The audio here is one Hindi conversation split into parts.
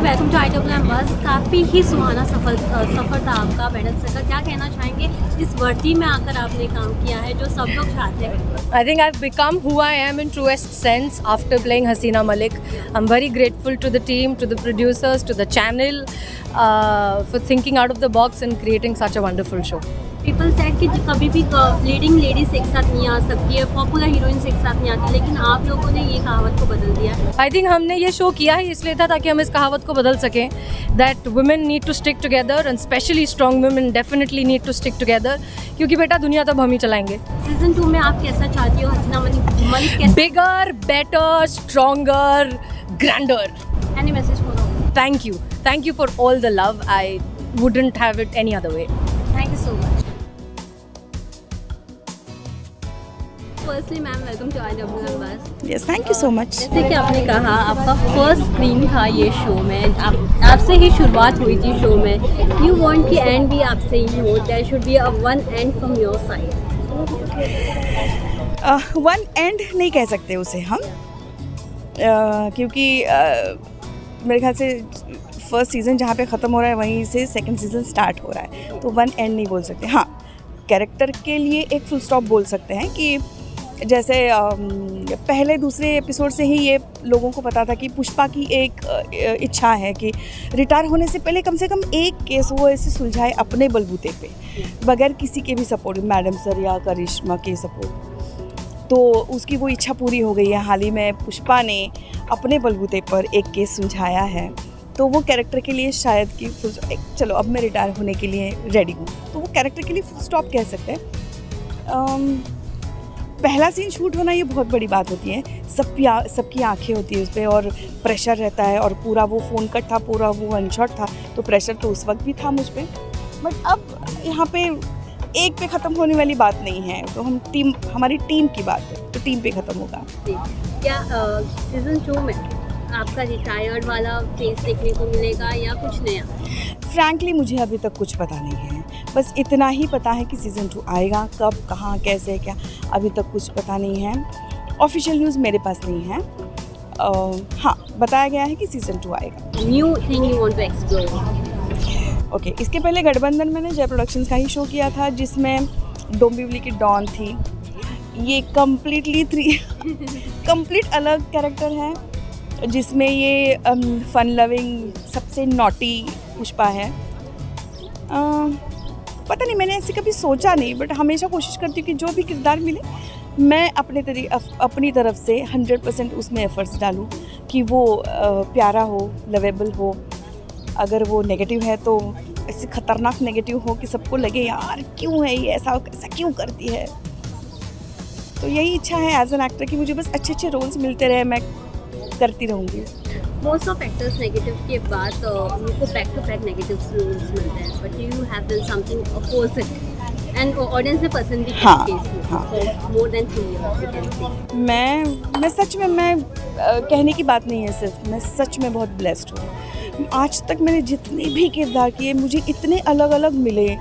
वेलकम टू IWM बस। काफ़ी ही सुहाना सफ़र था आपका बैटल का। क्या कहना चाहेंगे इस वर्दी में आकर आपने काम किया है जो सब लोग चाहते हैं? I think I've become who I am in truest sense after playing Hasina Malik. I'm very grateful to the team, to the producers, to the channel for thinking out of the box and creating such a wonderful show. People said कि कभी भी लीडिंग लेडीज एक साथ नहीं आ सकती है, पॉपुलर हीरोइंस एक साथ नहीं आती, लेकिन आप लोगों ने ये कहावत को बदल दिया है। I think हमने ये शो किया है इसलिए था ताकि हम इस कहावत को बदल सकें that women need to stick together and especially strong women definitely need to stick together क्योंकि बेटा दुनिया तब हम ही चलाएंगे। सीजन 2 में आप कैसा चाहती हो हसीना मलिक कैसा? Bigger, better, stronger, grander. Any message for all? Thank you for all the love. I wouldn't have it any other way. Thank you so much. Firstly ma'am welcome to IWM Buzz. Yes, thank you so much. जैसे कि आपने कहा आपका फर्स्ट स्क्रीन था ये शो में, आपसे ही शुरुआत हुई थी शो में। यू वांट कि एंड भी आपसे ही हो, there should be a one end from your side. One end नहीं कह सकते उसे हम क्योंकि मेरे ख्याल से फर्स्ट सीज़न जहाँ पे ख़त्म हो रहा है वहीं से सेकंड सीज़न स्टार्ट हो रहा है, तो वन एंड नहीं बोल सकते। हाँ, कैरेक्टर के लिए एक फुल स्टॉप बोल सकते हैं कि जैसे पहले दूसरे एपिसोड से ही ये लोगों को पता था कि पुष्पा की एक इच्छा है कि रिटायर होने से पहले कम से कम एक केस वो ऐसे सुलझाए अपने बलबूते पे, बगैर किसी के भी सपोर्ट, मैडम सर या करिश्मा के सपोर्ट। तो उसकी वो इच्छा पूरी हो गई है। हाल ही में पुष्पा ने अपने बलबूते पर एक केस सुलझाया है, तो वो कैरेक्टर के लिए शायद कि चलो अब मैं रिटायर होने के लिए रेडी हूँ, तो वो कैरेक्टर के लिए फुल स्टॉप कह सकते हैं। पहला सीन शूट होना ये बहुत बड़ी बात होती है, सबकी आंखें होती है उस पर और प्रेशर रहता है, और पूरा वो फ़ोन कट था, पूरा वो वन शॉट था, तो प्रेशर तो उस वक्त भी था मुझ पर। बट अब यहाँ पे एक पे ख़त्म होने वाली बात नहीं है, तो हमारी टीम की बात है, तो टीम पे ख़त्म होगा। क्या सीजन 2 में आपका रिटायर्ड वाला फेस देखने को मिलेगा या कुछ नया? फ्रैंकली मुझे अभी तक कुछ पता नहीं है, बस इतना ही पता है कि सीज़न 2 आएगा, कब, कहाँ, कैसे, क्या, अभी तक कुछ पता नहीं है। ऑफिशियल न्यूज़ मेरे पास नहीं है। हाँ, बताया गया है कि सीज़न 2 आएगा। New thing you want to explore? Okay, इसके पहले गठबंधन मैंने जय प्रोडक्शंस का ही शो किया था जिसमें डोंबिवली की डॉन थी। ये कंप्लीट अलग कैरेक्टर है जिसमें ये फन लविंग सबसे नॉटी पुष्पा है। पता नहीं, मैंने ऐसे कभी सोचा नहीं, बट हमेशा कोशिश करती हूँ कि जो भी किरदार मिले मैं अपनी तरफ से 100% उसमें एफर्ट्स डालूँ कि वो प्यारा हो, लवेबल हो। अगर वो नेगेटिव है तो ऐसे ख़तरनाक नेगेटिव हो कि सबको लगे यार क्यों है ये ऐसा क्यों करती है। तो यही इच्छा है एज एन एक्टर कि मुझे बस अच्छे रोल्स मिलते रहे, मैं करती रहूँगी। मोस्ट ऑफ एक्टर्स नेगेटिव के बाद उनको back to back negative roles मिलते हैं, but you have done something opposite and audience ने पसंद भी किया more than 3 years you can say. मैं सच में, मैं कहने की बात नहीं है सिर्फ, मैं सच में बहुत ब्लेस्ड हूँ। आज तक मैंने जितने भी किरदार किए मुझे इतने अलग अलग मिले।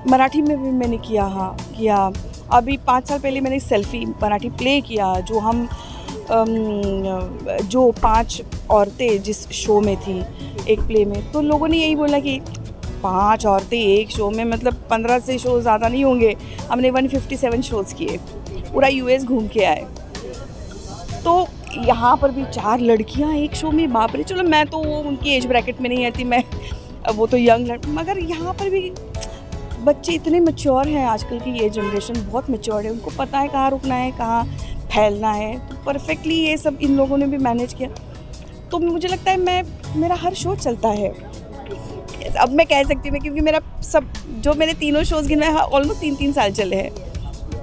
मराठी में भी मैंने किया, अभी 5 साल पहले मैंने सेल्फी मराठी प्ले किया, जो 5 औरतें जिस शो में थी एक प्ले में, तो लोगों ने यही बोला कि 5 औरतें एक शो में, मतलब 15 से शो ज़्यादा नहीं होंगे। हमने 157 शोज़ किए, पूरा US घूम के आए। तो यहाँ पर भी 4 लड़कियाँ एक शो में, बाप रे। चलो मैं तो वो उनकी एज ब्रैकेट में नहीं आती, मैं वो तो यंग, मगर यहाँ पर भी बच्चे इतने मैच्योर हैं। आजकल की ये जनरेशन बहुत मैच्योर है, उनको पता है कहाँ रुकना है, कहाँ फैलना है। तो परफेक्टली ये सब इन लोगों ने भी मैनेज किया, तो मुझे लगता है मेरा हर शो चलता है। अब मैं कह सकती हूँ क्योंकि मेरा सब जो मैंने तीनों शोज़ गिने ऑलमोस्ट 3 साल चले हैं,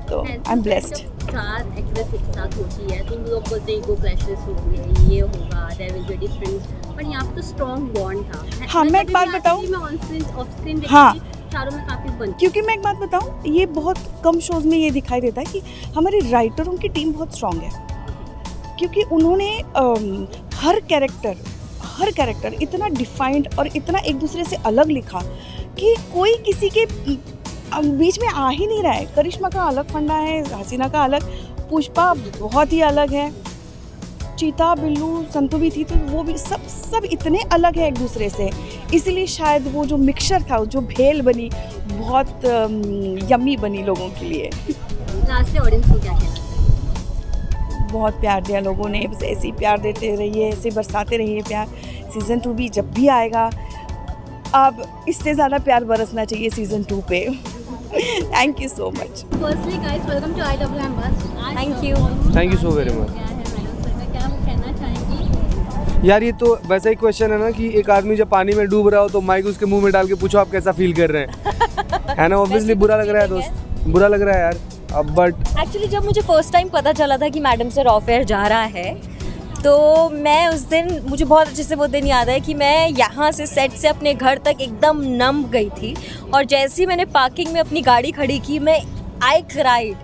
तो आई एम ब्लेस्ड। 4 एक्ट्रेस एक साथ होती है तो लोग बोलते हैं ईगो क्लैशेस होंगे, ये होगा, देयर विल बी डिफरेंस, पर यहाँ पे तो स्ट्रॉन्ग बॉन्ड था। हाँ, मैं एक बात बताऊँ, मैं ऑन स्क्रीन ऑफ स्क्रीन हाँ, चारों में काफ़ी बनती, क्योंकि मैं एक बात बताऊँ, ये बहुत कम शोज़ में ये दिखाई देता है कि हमारे राइटरों की टीम बहुत स्ट्रॉन्ग है, क्योंकि उन्होंने हर कैरेक्टर इतना डिफाइंड और इतना एक दूसरे से अलग लिखा कि कोई किसी के बीच में आ ही नहीं रहा है। करिश्मा का अलग फंडा है, हसीना का अलग, पुष्पा बहुत ही अलग है, चीता, बिल्लू, संतू भी थी, तो वो भी सब इतने अलग है एक दूसरे से, इसीलिए शायद वो जो मिक्सचर था, जो भेल बनी, बहुत यम्मी बनी लोगों के लिए। लास्ट ऑडियंस को क्या कहना चाहिए? बहुत प्यार दिया लोगों ने, बस ऐसे ही प्यार देते रहिए, ऐसे बरसाते रहिए प्यार। सीज़न 2 भी जब भी आएगा, अब इससे ज़्यादा प्यार बरसना चाहिए सीज़न 2 पे। Thank you so much. Firstly, guys, welcome to IWM Bus. Thank you. Thank you so very much. क्या है मैडम सर का, क्या वो कहना चाहेंगी? यार ये तो वैसा ही क्वेश्चन है ना कि एक आदमी जब पानी में डूब रहा हो तो माइक उसके मुंह में डाल के पूछो आप कैसा फील कर रहे हैं, है ना। ऑब्वियसली बुरा लग रहा है दोस्त, बुरा लग रहा है यार। अब बट एक्चुअली जब मुझे फर्स्ट टाइम पता चला था कि मैडम सर ऑफ एयर जा रहा है, तो मैं उस दिन, मुझे बहुत अच्छे से वो दिन याद है कि मैं यहाँ से सेट से अपने घर तक एकदम नम गई थी, और जैसे ही मैंने पार्किंग में अपनी गाड़ी खड़ी की, मैं आई क्राइड,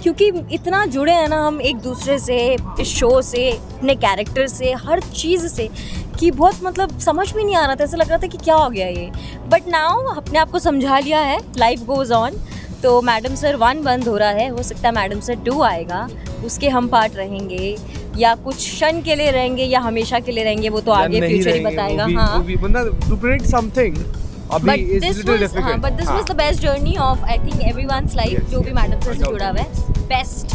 क्योंकि इतना जुड़े हैं ना हम एक दूसरे से, इस शो से, अपने कैरेक्टर से, हर चीज़ से, कि बहुत मतलब समझ में नहीं आ रहा था, ऐसा लग रहा था कि क्या हो गया ये। बट नाउ अपने आप को समझा लिया है, लाइफ गोज़ ऑन। तो मैडम सर 1 बंद हो रहा है, हो सकता है मैडम सर 2 आएगा, उसके हम पार्ट रहेंगे, या कुछ क्षण के लिए रहेंगे, या हमेशा के लिए रहेंगे, वो तो आगे फ्यूचर ही बताएगा। हाँ, टू प्रेडिक्ट समथिंग अभी is little difficult, but this was the best journey of I think everyone's life, जो भी मैडम सर से जुड़ा हुआ है, बेस्ट।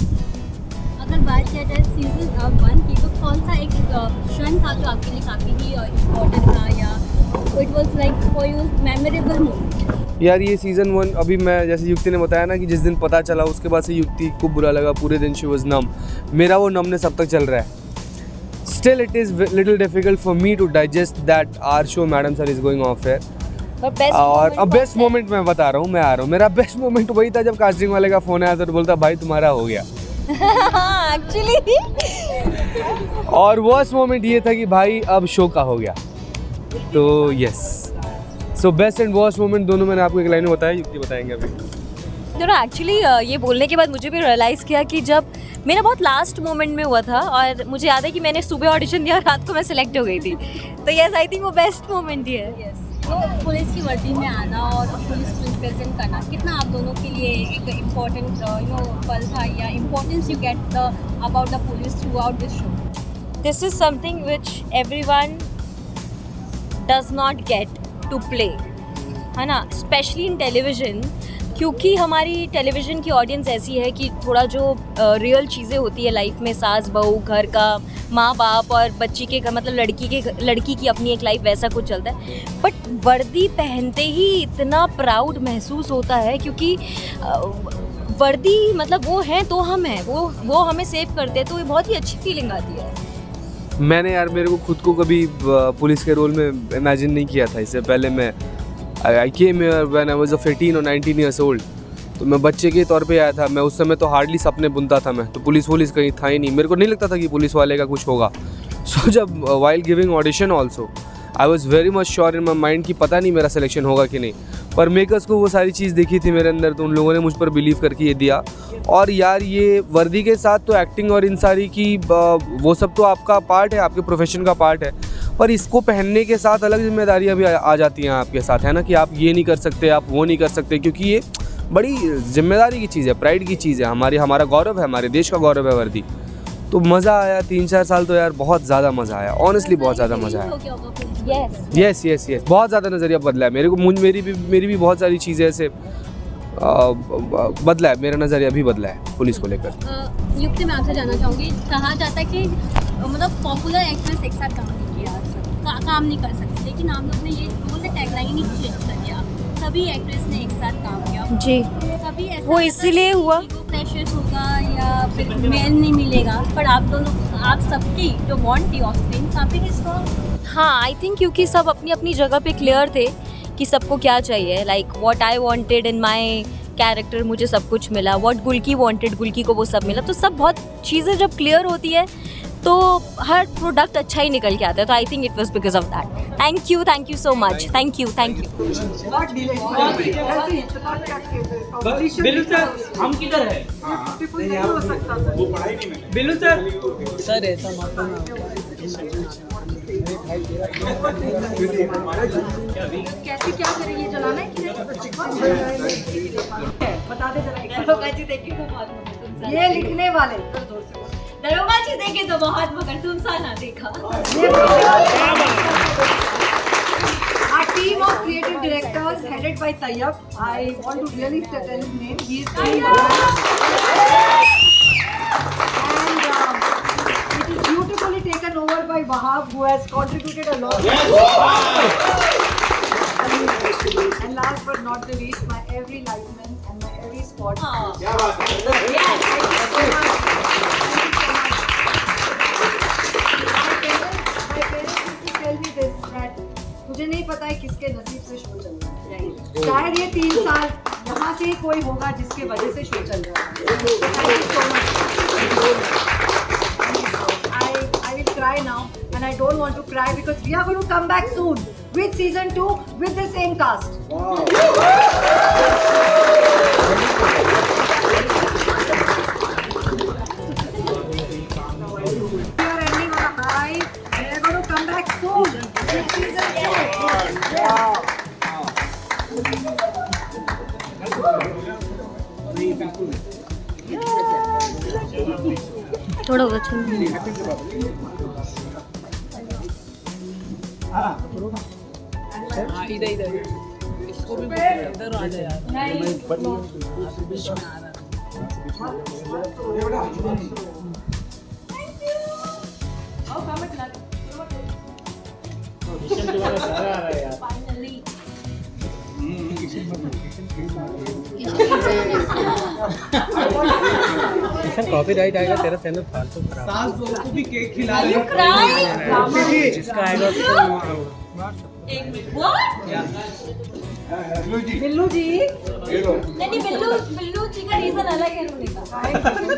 अगर बात किया जाए सीजन 1 की, तो कौन सा एक क्षण था जो आपके लिए काफ़ी ही इम्पोर्टेंट था, या it was like for you memorable moment? यार ये सीज़न 1 अभी मैं जैसे युक्ति ने बताया ना कि जिस दिन पता चला उसके बाद से युक्ति को बुरा लगा, पूरे दिन शी वाज नम। मेरा वो नमनेस अब तक चल रहा है। Still it is little difficult for me to digest that our show madam sir is going off air. और अब बेस्ट मोमेंट मैं बता रहा हूँ, मैं आ रहा हूँ, मेरा बेस्ट मोमेंट वही था जब कास्टिंग वाले का फ़ोन आया था तो बोलता भाई तुम्हारा हो गया। एक्चुअली और वर्स्ट मोमेंट ये था कि भाई अब शो का हो गया। तो yes, so best and worst moment दोनों मैंने आपको एक लाइन में बताया, युक्ति बताएंगे अभी। एक्चुअली ये बोलने के बाद मुझे भी रियलाइज़ किया कि जब मेरा बहुत लास्ट मोमेंट में हुआ था, और मुझे याद है कि मैंने सुबह ऑडिशन दिया और रात को मैं सिलेक्ट हो गई थी, तो यस आई थिंक वो बेस्ट मोमेंट ही है। तो पुलिस की वर्दी में आना और पुलिस को रिप्रेजेंट करना कितना आप दोनों के लिए एक इम्पोर्टेंट पल था, या importance you get about the police throughout this show? This is something which everyone does not get to play, है ना, स्पेशली इन टेलीविज़न, क्योंकि हमारी टेलीविज़न की ऑडियंस ऐसी है कि थोड़ा जो रियल चीज़ें होती है लाइफ में, सास बहू, घर का, माँ बाप और बच्ची के, मतलब लड़की की अपनी एक लाइफ, वैसा कुछ चलता है। बट वर्दी पहनते ही इतना प्राउड महसूस होता है, क्योंकि वर्दी मतलब वो हैं तो हम हैं, वो हमें सेव करते हैं, तो ये बहुत ही अच्छी फीलिंग आती है। मैंने यार मेरे को खुद को कभी पुलिस के रोल में इमेजिन नहीं किया था। इससे पहले मैं I came here when I was 18 और 19 ईयर्स ओल्ड, तो मैं बच्चे के तौर पे आया था। मैं उस समय तो हार्डली सपने बुनता था, मैं तो पुलिस कहीं था ही नहीं, मेरे को नहीं लगता था कि पुलिस वाले का कुछ होगा। सो जब while giving audition also I was very much sure in my mind कि पता नहीं मेरा सिलेक्शन होगा कि नहीं, पर मेकर्स को वो सारी चीज़ देखी थी मेरे अंदर, तो उन लोगों ने मुझ पर बिलीव करके ये दिया। और यार ये वर्दी के साथ तो एक्टिंग और इन सारी की वो सब तो आपका पार्ट है, आपके प्रोफेशन का पार्ट है, पर इसको पहनने के साथ अलग जिम्मेदारियाँ भी आ जाती हैं आपके साथ, है ना, कि आप ये नहीं कर सकते, आप वो नहीं कर सकते, क्योंकि ये बड़ी जिम्मेदारी की चीज़ है, प्राइड की चीज़ है, हमारा गौरव है, हमारे देश का गौरव है वर्दी। तो मज़ा आया 3-4 साल, तो यार बहुत ज़्यादा मज़ा आया, ऑनेस्टली बहुत ज़्यादा मज़ा आया। यस, बहुत ज़्यादा नज़रिया बदला है मेरी भी बहुत सारी चीज़ें ऐसे बदला है, मेरा नज़रिया भी बदला है पुलिस को लेकर। युक्ति मैं आपसे जानना चाहूँगी, कहा जाता है कि मतलब पॉपुलर एक्ट्रेस एक साथ काम नहीं किया, काम नहीं कर सकती, लेकिन आप लोग ने ये बोलते टैगलाइन ही चेंज कर दिया, सभी एक्ट्रेस ने एक साथ काम किया जी, कभी ऐसा वो इसीलिए हुआ, प्रेशर होगा या फिर मेल नहीं मिलेगा, पर आप दोनों, आप सबकी जो वांट थी ऑफ स्क्रीन काफ़ी स्ट्रॉन्ग। हाँ आई थिंक क्योंकि सब अपनी अपनी जगह पे क्लियर थे कि सबको क्या चाहिए, like what I wanted in my character, मुझे सब कुछ मिला, व्हाट गुल्की वांटेड, गुल्की को वो सब मिला। तो सब बहुत चीज़ें जब क्लियर होती है तो हर प्रोडक्ट अच्छा ही निकल के आता है, तो I think it was because of that. Thank you so much, thank you. Billu sir हम किधर है? बिल्लू सर ऐसा कैसे क्या करें, ये जलाना है कि नहीं? बता दे जरा। ये लिखने वाले दरोगा जी देखे तो बहुत मगर तुम सा ना देखा. Our team of creative directors headed by Tayyab. I want to really tell his name. He is doing and it is beautifully taken over by Wahab, who has contributed a lot. And last but not the least, my every lineman and my every spot. My parents used to tell me this that मुझे नहीं पता है किसके नसीब से शो चल रहा है. शायद ये 3 साल यहाँ से ही कोई होगा जिसके वजह से शो चल रहा है. Thank you so much. I will cry now and I don't want to cry because we are going to come back soon with season 2 with the same cast. We are ending on a high. We are going to come back soon with season 2. थोड़ा अच्छा इधर इसको भी इधर आ जा यार. कॉपीराइट आएगा तेरा चैनल फालतू खराब. सास बहू को भी केक खिला रहे हैं. जिसका आएगा उसको बिल्लू जी नहीं बिल्लू जी का रीजन अलग है रोने का.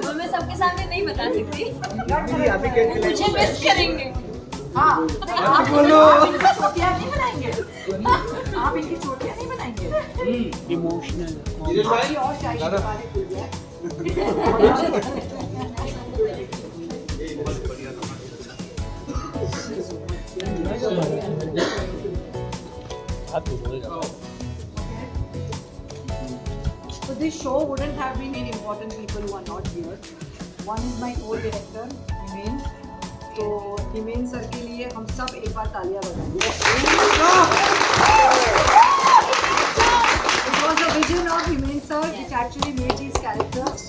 वो मैं सबके सामने नहीं बता सकती. मुझे मिस करेंगे. हाँ आप छोटियाँ नहीं बनाएंगे. आप इनकी छोटियाँ नहीं बनाएंगे. इमोशनल आपकी और शायरी के बारे खुल जाए. So this show wouldn't have been any important people who are not here. One is my co-director, Himen. तो हिमेन सर के लिए हम सब एक बार तालियां बजाएंगे. It was a vision of Himen sir which actually made these characters.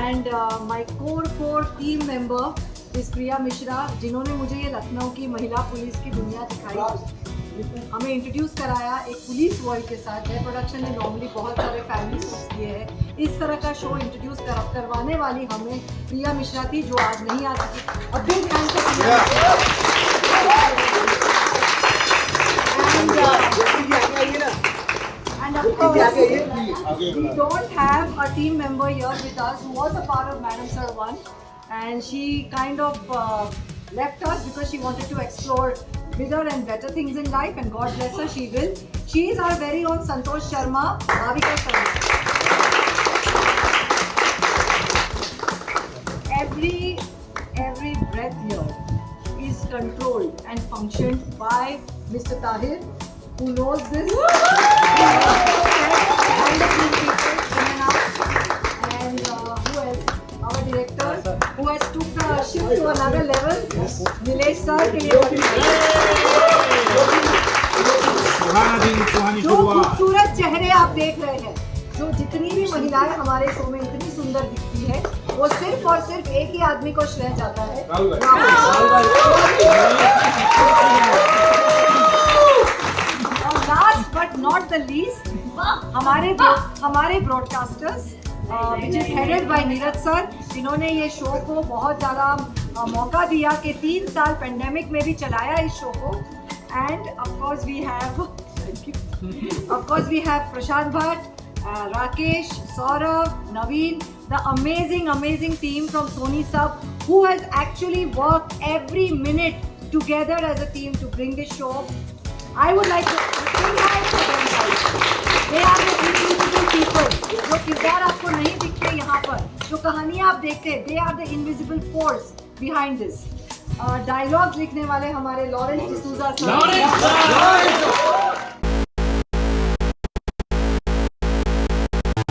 And my core team member is Priya Mishra, जिन्होंने मुझे ये लखनऊ की महिला पुलिस की दुनिया दिखाई. हमें इंट्रोड्यूस कराया एक पुलिस वर्ल्ड के साथ. जय प्रोडक्शन ने नॉर्मली बहुत सारे फैमिली शोज किए हैं. इस तरह का शो इंट्रोड्यूस करवाने वाली हमें प्रिया मिश्रा थी, जो आज नहीं आ सकी. A big hand to Priya. And of course, we don't have a team member here with us who was a part of Madam Sir 1, and she kind of left us because she wanted to explore bigger and better things in life, and God bless her, she will. She is our very own Santosh Sharma, Bhavika Sharma. Every breath here is controlled and functioned by Mr. Tahir, who knows this. And who else? Our director, who has took the ship to another level, Nilesh sir के लिए जो खूबसूरत चेहरे आप देख रहे हैं, जो जितनी भी महिलाएं हमारे शो में इतनी सुंदर दिखती है, वो सिर्फ और सिर्फ एक ही आदमी को श्रेय जाता है. और last but not the least हमारे broadcasters which is headed by Neeraj sir, जिन्होंने ये शो को बहुत ज़्यादा मौका दिया कि 3 साल पेंडेमिक में भी चलाया इस शो को. And of course we have Prashant Bhatt, Rakesh, Saurav, Naveen, the amazing team from Sony Sub, who has actually worked every minute together as a team to bring this show. I would like to they are the invisible people. जो किरदार आपको नहीं दिखते यहाँ पर, जो कहानियाँ आप देखते हैं, they are the invisible force behind this. Dialogues लिखने वाले हमारे लॉरेंस डिसूजा सर.